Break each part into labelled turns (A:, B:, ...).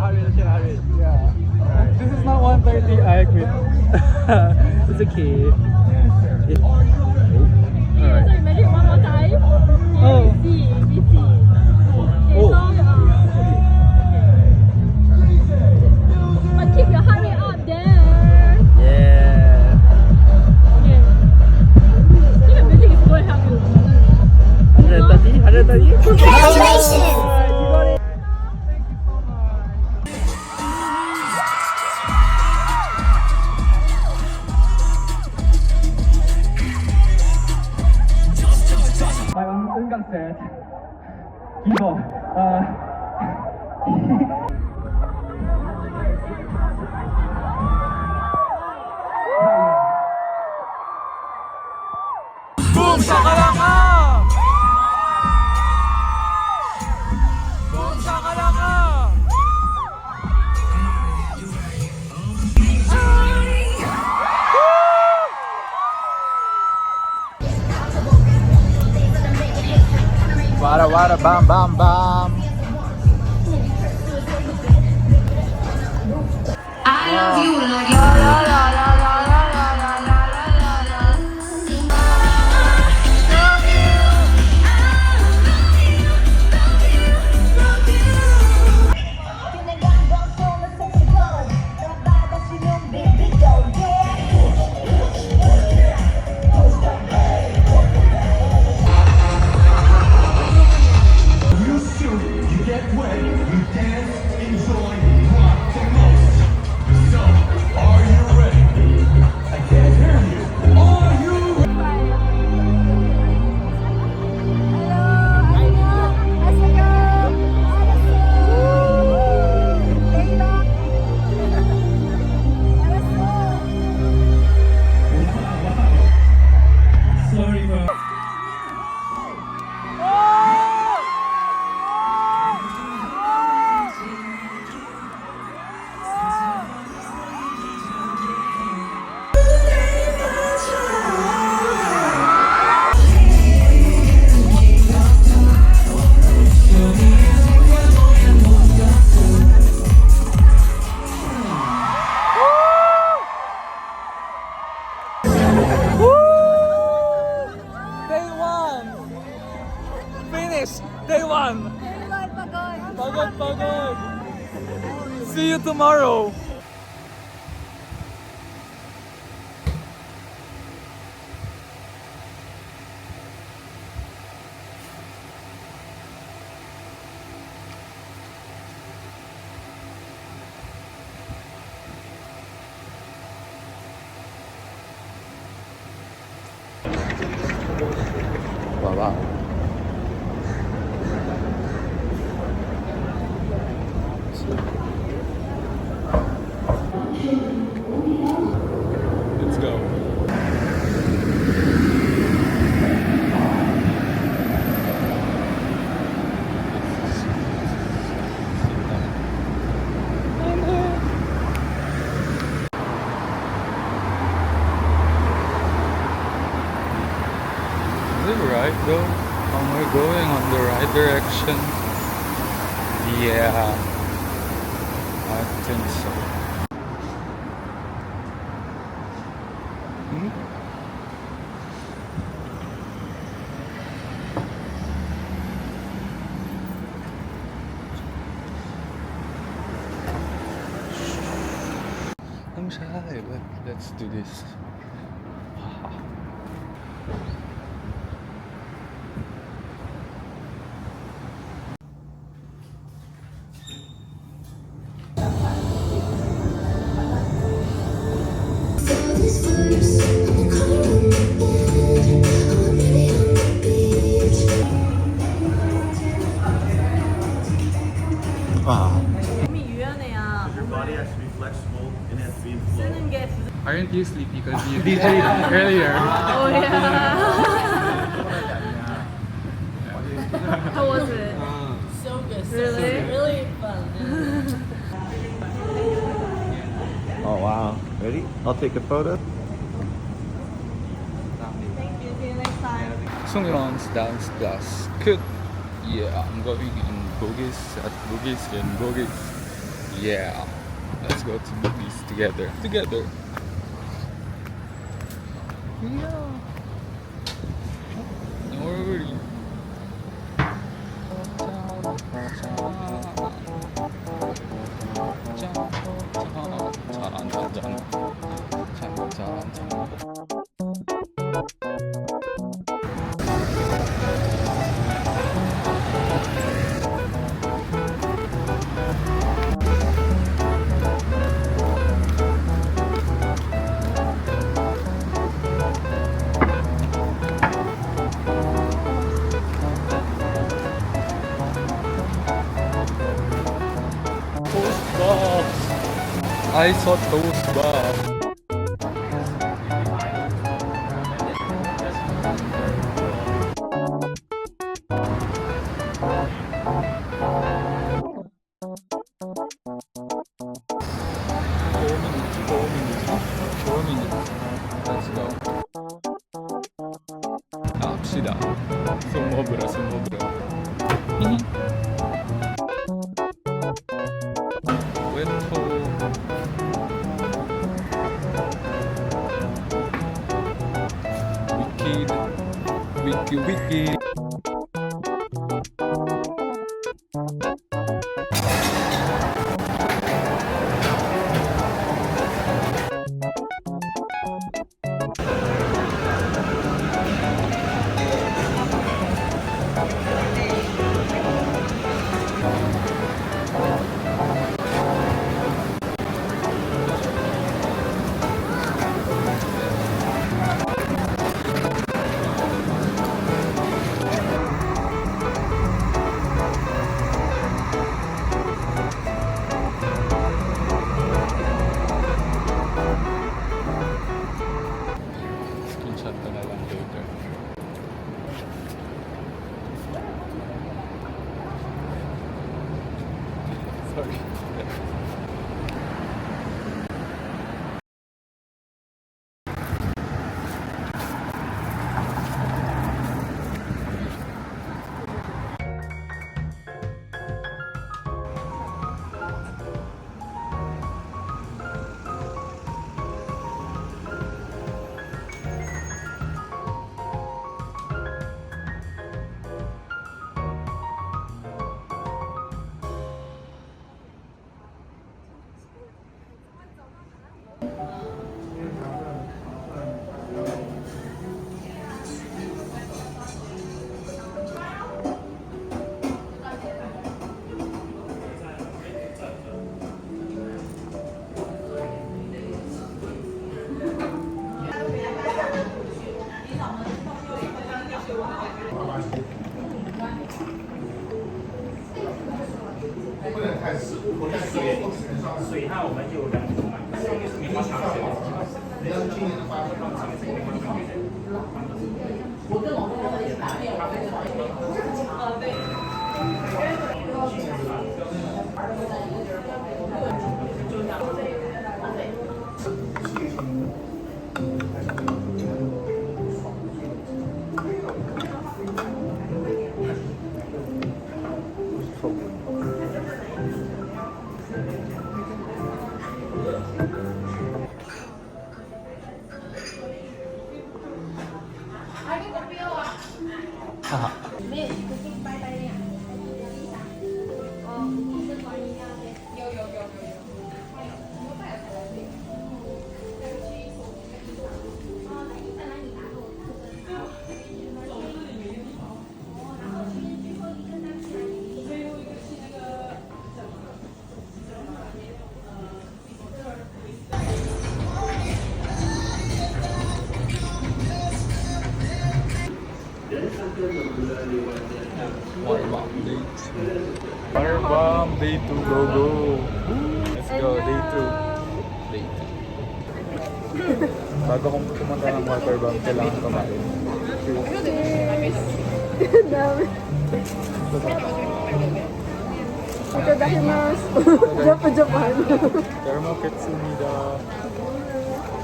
A: Yeah. This is not 1:30. I quit. It's okay. Alright.
B: So imagine one more time.
A: Oh.
B: BT.
A: Oh.
B: But keep your heart rate up there.
A: Yeah.
B: Okay. Think the music is going to help you.
A: 130? 130?
C: Congratulations!
A: Alright, you got it. Said, Kibo, boom shakalaka! Boom shakalaka! Wada wada bam bam bam.
C: I love you like la la la la la la la la la la la. Love you, love you.
A: Day one. Pagod, pagod. See you tomorrow. Wow. Let's go. Is it right though? Am I going on the right direction? Yeah, I think so. I'm shy, but let's do this.
D: Your body has to be flexible and has to be in flow.
A: Aren't you sleepy because you DJed earlier?
B: Oh yeah. How was it?
E: So good.
B: Really?
E: Really fun.
D: Oh wow. Ready? I'll take a photo.
B: Thank you. See you next time.
A: Seungyeon's dance class. Good. Yeah, I'm going in Bugis at Bugis in Bugis. Yeah. Let's go to Bugis together. Together. Yeah. No worry. I saw toast box. Four minutes. Let's go. 갑시다. sumobra. Wiki. Screenshot ko na lang later. Sorry. WATERBOMB day 2, go. Let's go, day 2. Bago kong pumunta ng WATERBOMB, kailangan kumain.
B: Dami. Itadakimasu. Japan.
A: Termoketsumida.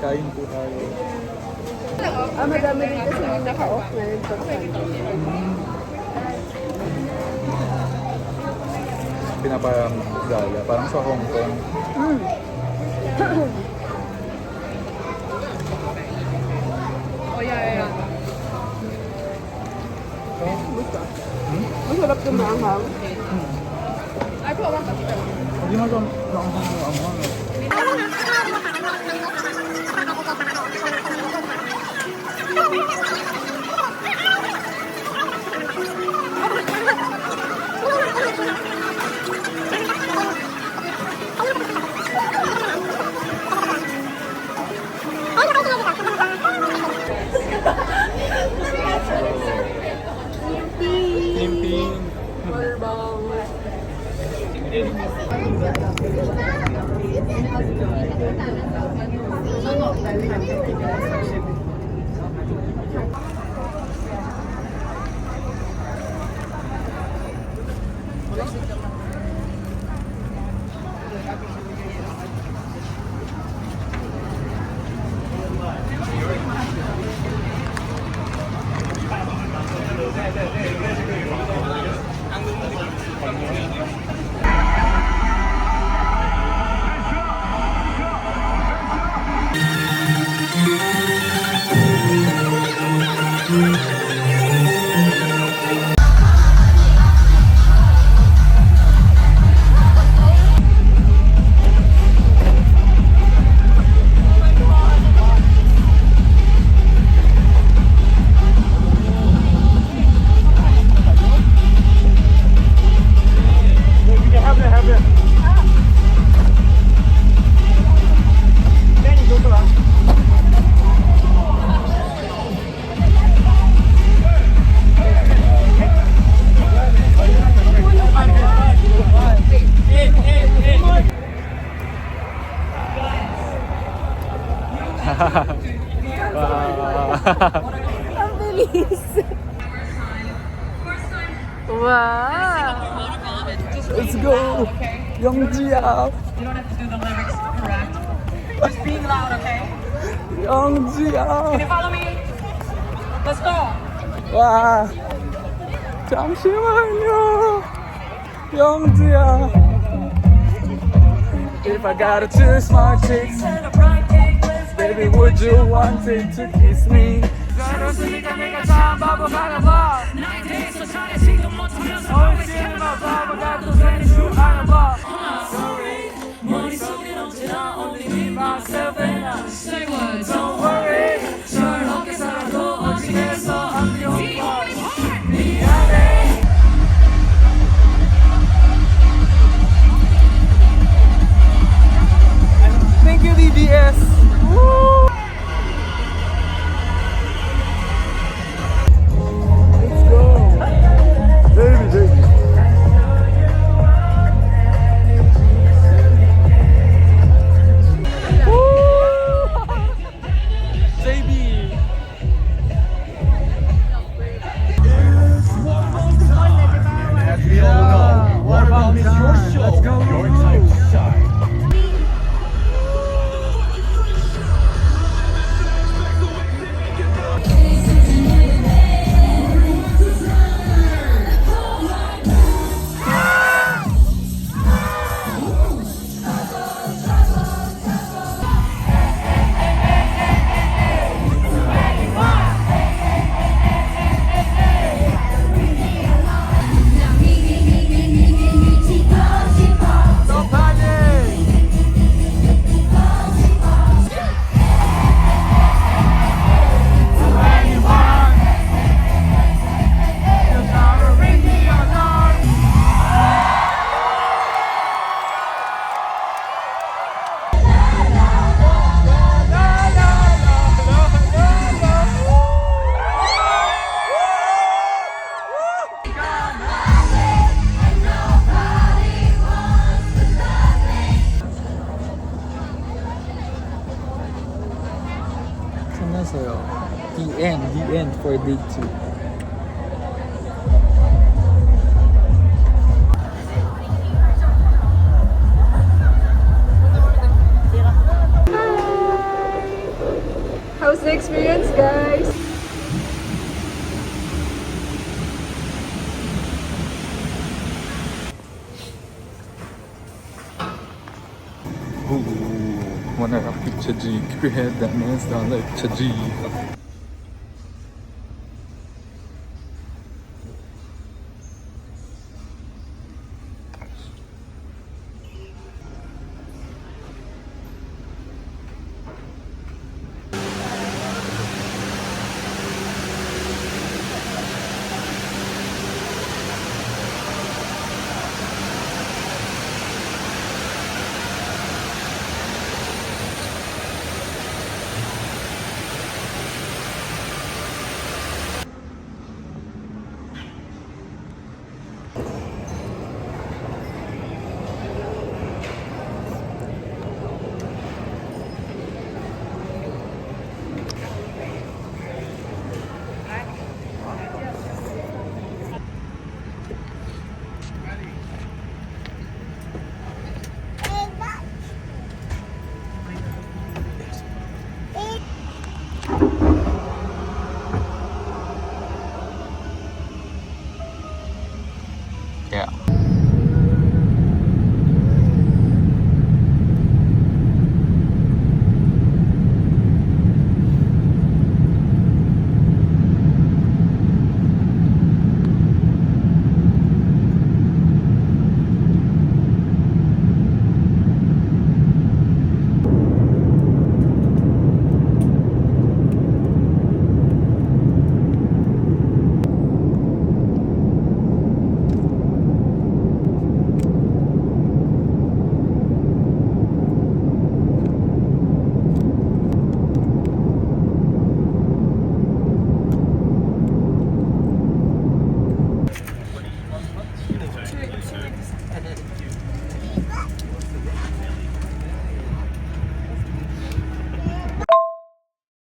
A: Kain po tayo.
B: Madami rin kasi yung naka-off na rin pag
A: Pinapayang Gala, parang sa Hong Kong.
B: Oh, yeah. Masarap yung maanghang. I put one pasta.
A: Hindi mo ang
B: Ang bilis. Wow.
A: Let's go! Youngji out!
E: You don't have to do the lyrics correct. Just being loud, okay?
A: Youngji out!
E: Can you follow me? Let's go.
A: 와! 잠시만요! 영지야! If I gotta choose my chicks, baby, would you want it to kiss me? 그렇으니까 내가 참 바보가나 봐. 나에 대해서 잘해지도 못하면서 알겠지만 바보가 또 되는 줄 아나 봐. Sorry, 머릿속엔 언제나 only me, myself and I. Say what? Don't worry, 저렇게 살아도 어찌겠어, I'm the only one. 미안해. Thank you, DBS. Woo! Let's go. Baby. Woo! JB. Waterbomb is your show. Let's go. Your time to shine. The end for day 2.
B: How's the experience, guys?
A: Ooh, wanna rock with Chaji. Keep your head down, hands down like Chaji.